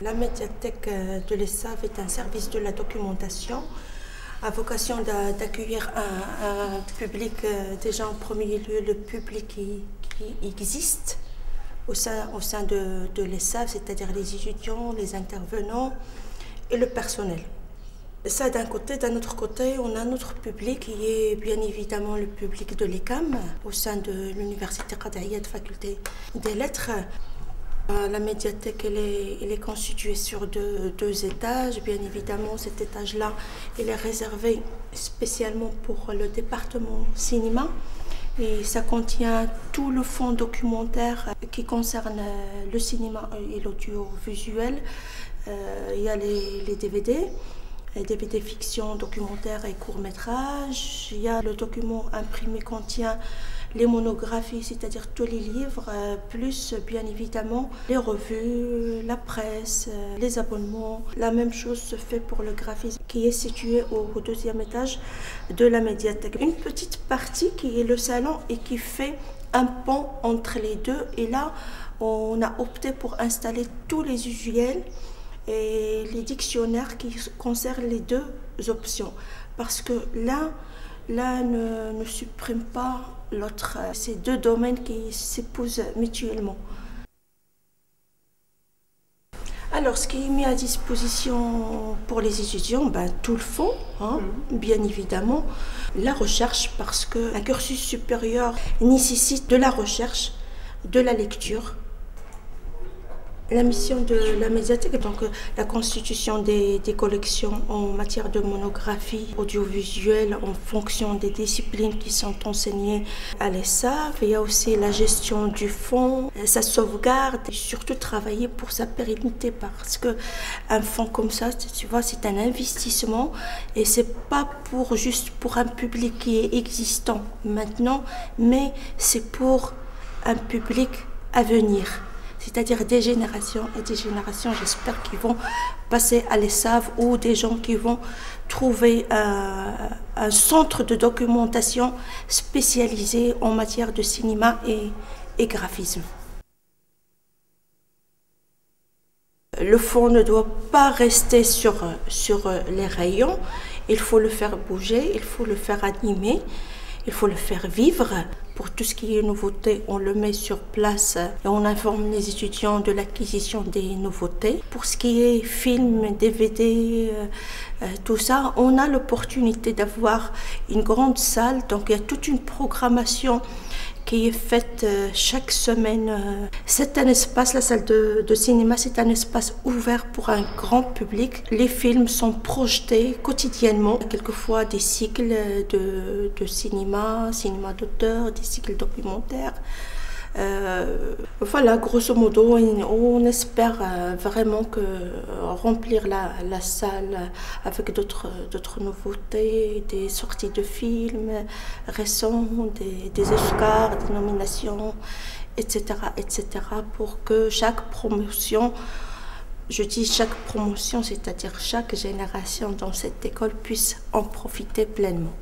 La médiathèque de l'ESSAV est un service de la documentation à vocation d'accueillir un public, déjà en premier lieu le public qui existe au sein de l'ESSAV, c'est-à-dire les étudiants, les intervenants et le personnel. Ça d'un côté. D'un autre côté, on a notre public qui est bien évidemment le public de l'ECAM au sein de l'Université Qada'iyya de Faculté des Lettres. La médiathèque elle est constituée sur deux étages. Bien évidemment, cet étage-là il est réservé spécialement pour le département cinéma. Et ça contient tout le fonds documentaire qui concerne le cinéma et l'audiovisuel. Il y a les DVD. DVD fiction, documentaire et court-métrage. Il y a le document imprimé contient les monographies, c'est-à-dire tous les livres, plus bien évidemment les revues, la presse, les abonnements. La même chose se fait pour le graphisme qui est situé au deuxième étage de la médiathèque. Une petite partie qui est le salon et qui fait un pont entre les deux. Et là, on a opté pour installer tous les usuels et les dictionnaires qui concernent les deux options. Parce que l'un ne supprime pas l'autre. C'est deux domaines qui s'épousent mutuellement. Alors, ce qui est mis à disposition pour les étudiants, tout le fond, bien évidemment. La recherche, parce qu'un cursus supérieur nécessite de la recherche, de la lecture. La mission de la médiathèque est donc la constitution des collections en matière de monographie audiovisuelle en fonction des disciplines qui sont enseignées à l'ESSAV. Il y a aussi la gestion du fonds, sa sauvegarde et surtout travailler pour sa pérennité parce qu'un fonds comme ça, tu vois, c'est un investissement et c'est pas juste pour un public qui est existant maintenant, mais c'est pour un public à venir. C'est-à-dire des générations et des générations, j'espère, qui vont passer à l'ESSAV ou des gens qui vont trouver un centre de documentation spécialisé en matière de cinéma et graphisme. Le fonds ne doit pas rester sur les rayons, il faut le faire bouger, il faut le faire animer, il faut le faire vivre. Pour tout ce qui est nouveauté, on le met sur place et on informe les étudiants de l'acquisition des nouveautés. Pour ce qui est film, DVD, tout ça, on a l'opportunité d'avoir une grande salle. Donc il y a toute une programmation qui est faite chaque semaine. C'est un espace, la salle de cinéma, c'est un espace ouvert pour un grand public. Les films sont projetés quotidiennement, quelquefois des cycles de cinéma d'auteur, des cycles documentaires. Voilà, grosso modo, on espère vraiment remplir la salle avec d'autres nouveautés, des sorties de films récents, des Oscars, des nominations, etc., pour que chaque promotion, je dis chaque promotion, c'est-à-dire chaque génération dans cette école puisse en profiter pleinement.